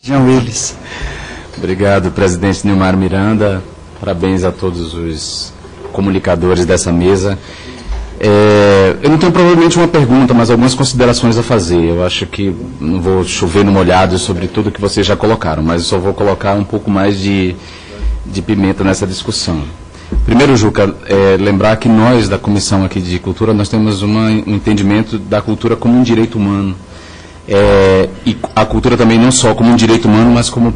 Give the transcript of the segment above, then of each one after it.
Jean Willis. Obrigado, presidente Nilmar Miranda. Parabéns a todos os comunicadores dessa mesa. Eu não tenho provavelmente uma pergunta, mas algumas considerações a fazer. Eu acho que não vou chover no molhado sobre tudo que vocês já colocaram, mas eu só vou colocar um pouco mais de pimenta nessa discussão. Primeiro, Juca, lembrar que nós, da Comissão aqui de Cultura, nós temos um entendimento da cultura como um direito humano. E a cultura também não só como um direito humano, mas como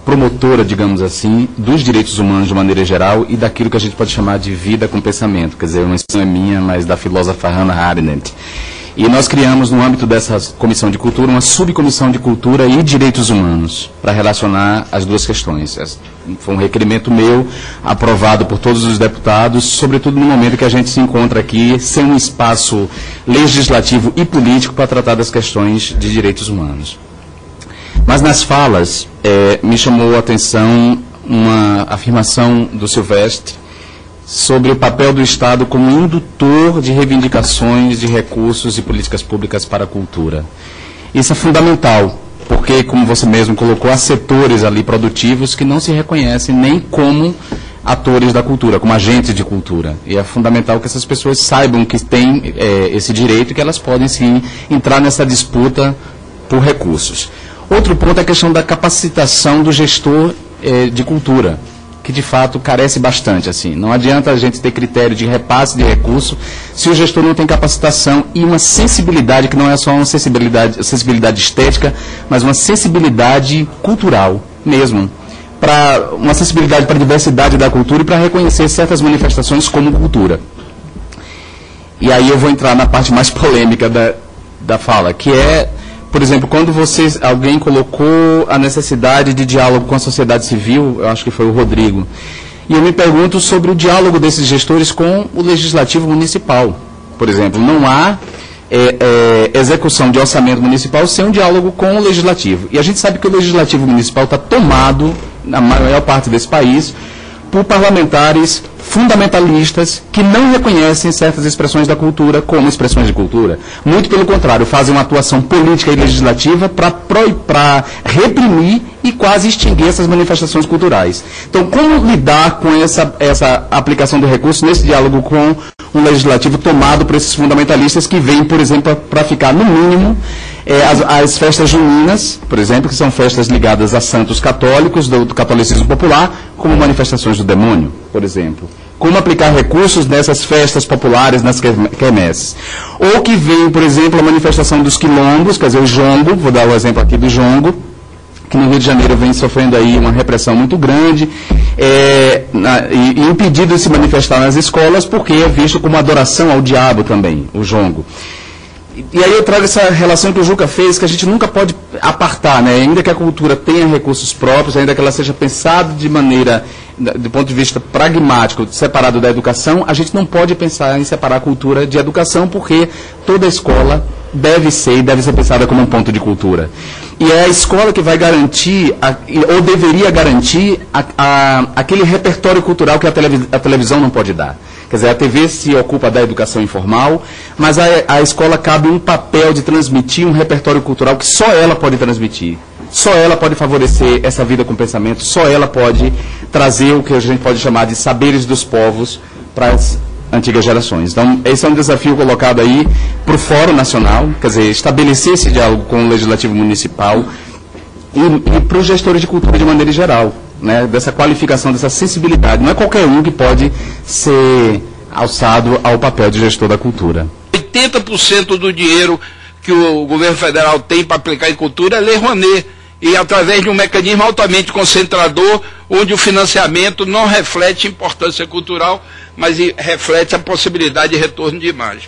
promotora, digamos assim, dos direitos humanos de maneira geral e daquilo que a gente pode chamar de vida com pensamento. Quer dizer, uma expressão é minha, mas da filósofa Hannah Arendt. E nós criamos, no âmbito dessa Comissão de Cultura, uma subcomissão de Cultura e Direitos Humanos, para relacionar as duas questões. Foi um requerimento meu, aprovado por todos os deputados, sobretudo no momento que a gente se encontra aqui, sem um espaço legislativo e político para tratar das questões de direitos humanos. Mas nas falas, me chamou a atenção uma afirmação do Silvestre sobre o papel do Estado como indutor de reivindicações de recursos e políticas públicas para a cultura. Isso é fundamental, porque, como você mesmo colocou, há setores ali produtivos que não se reconhecem nem como atores da cultura, como agentes de cultura. E é fundamental que essas pessoas saibam que têm esse direito e que elas podem, sim, entrar nessa disputa por recursos. Outro ponto é a questão da capacitação do gestor de cultura, que de fato carece bastante. Assim. Não adianta a gente ter critério de repasse de recurso se o gestor não tem capacitação e uma sensibilidade, que não é só uma sensibilidade estética, mas uma sensibilidade cultural mesmo. Uma sensibilidade para a diversidade da cultura e para reconhecer certas manifestações como cultura. E aí eu vou entrar na parte mais polêmica da fala, que é, por exemplo, quando alguém colocou a necessidade de diálogo com a sociedade civil, eu acho que foi o Rodrigo, e eu me pergunto sobre o diálogo desses gestores com o legislativo municipal. Por exemplo, não há execução de orçamento municipal sem um diálogo com o legislativo. E a gente sabe que o legislativo municipal está tomado, na maior parte desse país, por parlamentares fundamentalistas que não reconhecem certas expressões da cultura como expressões de cultura. Muito pelo contrário, fazem uma atuação política e legislativa para reprimir e quase extinguir essas manifestações culturais. Então, como lidar com essa aplicação do recurso nesse diálogo com um legislativo tomado por esses fundamentalistas que vêm, por exemplo, para ficar, no mínimo, as festas juninas, por exemplo, que são festas ligadas a santos católicos, do catolicismo popular, como manifestações do demônio, por exemplo. Como aplicar recursos nessas festas populares, nas quermesses. Ou que vem, por exemplo, a manifestação dos quilombos, quer dizer, o jongo, vou dar o exemplo aqui do jongo, que no Rio de Janeiro vem sofrendo aí uma repressão muito grande, e impedido de se manifestar nas escolas, porque é visto como adoração ao diabo também, o jongo. E aí eu trago essa relação que o Juca fez, que a gente nunca pode apartar, né? Ainda que a cultura tenha recursos próprios, ainda que ela seja pensada de maneira, do ponto de vista pragmático, separado da educação, a gente não pode pensar em separar a cultura de educação, porque toda escola deve ser pensada como um ponto de cultura. E é a escola que vai garantir, ou deveria garantir, aquele repertório cultural que a televisão não pode dar. Quer dizer, a TV se ocupa da educação informal, mas a escola cabe um papel de transmitir um repertório cultural que só ela pode transmitir. Só ela pode favorecer essa vida com pensamento, só ela pode trazer o que a gente pode chamar de saberes dos povos para as antigas gerações. Então, esse é um desafio colocado aí para o Fórum Nacional, quer dizer, estabelecer esse diálogo com o Legislativo Municipal e para os gestores de cultura de maneira geral. Né, dessa qualificação, dessa sensibilidade. Não é qualquer um que pode ser alçado ao papel de gestor da cultura. 80% do dinheiro que o governo federal tem para aplicar em cultura é Lei Rouanet, e através de um mecanismo altamente concentrador, onde o financiamento não reflete importância cultural, mas reflete a possibilidade de retorno de imagem.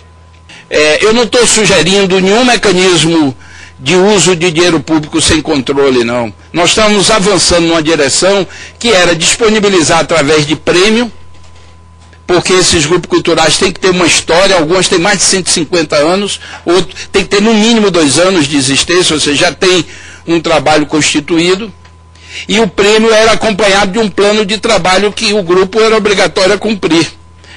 Eu não estou sugerindo nenhum mecanismo de uso de dinheiro público sem controle, não. Nós estamos avançando numa direção que era disponibilizar através de prêmio, porque esses grupos culturais têm que ter uma história, alguns têm mais de 150 anos, outros têm que ter no mínimo 2 anos de existência, ou seja, já tem um trabalho constituído, e o prêmio era acompanhado de um plano de trabalho que o grupo era obrigatório a cumprir.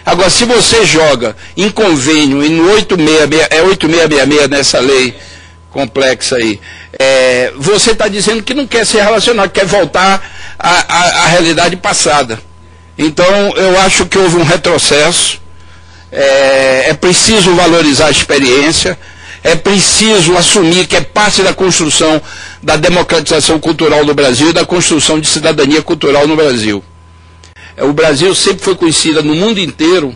Agora, se você joga em convênio, e no 8666 nessa lei complexa aí, você está dizendo que não quer se relacionar, quer voltar à realidade passada. Então, eu acho que houve um retrocesso, é preciso valorizar a experiência, é preciso assumir que é parte da construção da democratização cultural do Brasil e da construção de cidadania cultural no Brasil. O Brasil sempre foi conhecido no mundo inteiro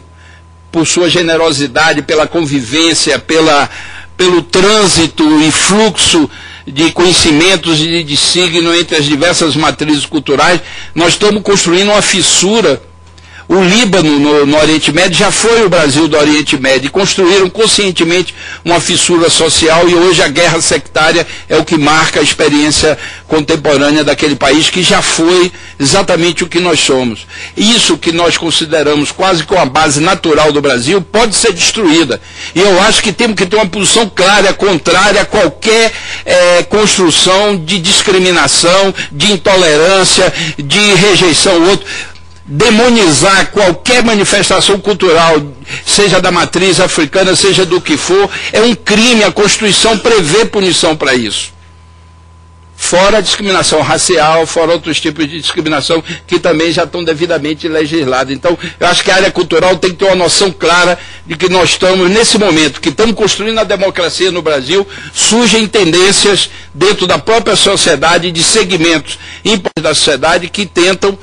por sua generosidade, pela convivência, pelo trânsito e fluxo de conhecimentos e de signo entre as diversas matrizes culturais. Nós estamos construindo uma fissura. O Líbano, no Oriente Médio, já foi o Brasil do Oriente Médio, e construíram conscientemente uma fissura social, e hoje a guerra sectária é o que marca a experiência contemporânea daquele país, que já foi exatamente o que nós somos. Isso que nós consideramos quase como a base natural do Brasil pode ser destruída. E eu acho que temos que ter uma posição clara, contrária a qualquer construção de discriminação, de intolerância, de rejeição ao outro. Demonizar qualquer manifestação cultural, seja da matriz africana, seja do que for, é um crime. A Constituição prevê punição para isso. Fora a discriminação racial, fora outros tipos de discriminação que também já estão devidamente legislados. Então, eu acho que a área cultural tem que ter uma noção clara de que nós estamos, nesse momento, que estamos construindo a democracia no Brasil, surgem tendências dentro da própria sociedade, de segmentos importantes da sociedade, que tentam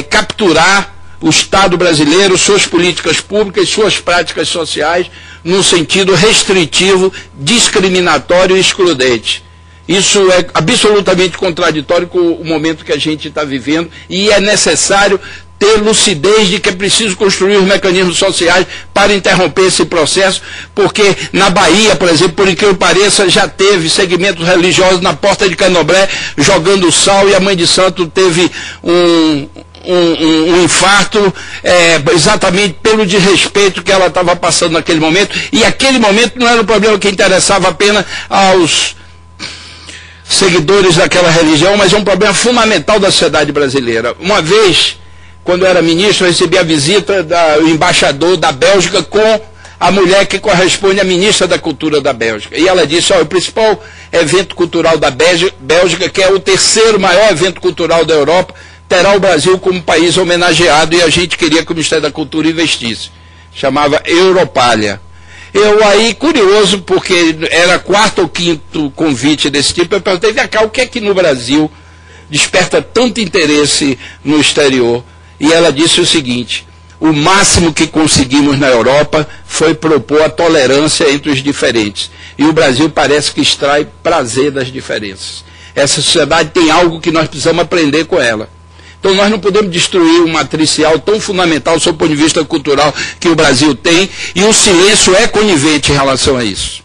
capturar o Estado brasileiro, suas políticas públicas, suas práticas sociais, num sentido restritivo, discriminatório e excludente. Isso é absolutamente contraditório com o momento que a gente está vivendo, e é necessário ter lucidez de que é preciso construir os mecanismos sociais para interromper esse processo, porque na Bahia, por exemplo, por incrível que pareça, já teve segmentos religiosos na porta de Candomblé jogando sal, e a mãe de santo teve um infarto, exatamente pelo desrespeito que ela estava passando naquele momento, e aquele momento não era um problema que interessava apenas aos seguidores daquela religião, mas é um problema fundamental da sociedade brasileira. Uma vez, quando eu era ministro, eu recebi a visita do embaixador da Bélgica com a mulher que corresponde à ministra da Cultura da Bélgica. E ela disse, o principal evento cultural da Bélgica, que é o terceiro maior evento cultural da Europa, terá o Brasil como país homenageado, e a gente queria que o Ministério da Cultura investisse. Chamava Europalha. Eu aí, curioso, porque era quarto ou quinto convite desse tipo, eu perguntei, vem cá, o que é que no Brasil desperta tanto interesse no exterior? E ela disse o seguinte, o máximo que conseguimos na Europa foi propor a tolerância entre os diferentes. E o Brasil parece que extrai prazer das diferenças. Essa sociedade tem algo que nós precisamos aprender com ela. Então nós não podemos destruir um matricial tão fundamental sob o ponto de vista cultural que o Brasil tem, e o silêncio é conivente em relação a isso.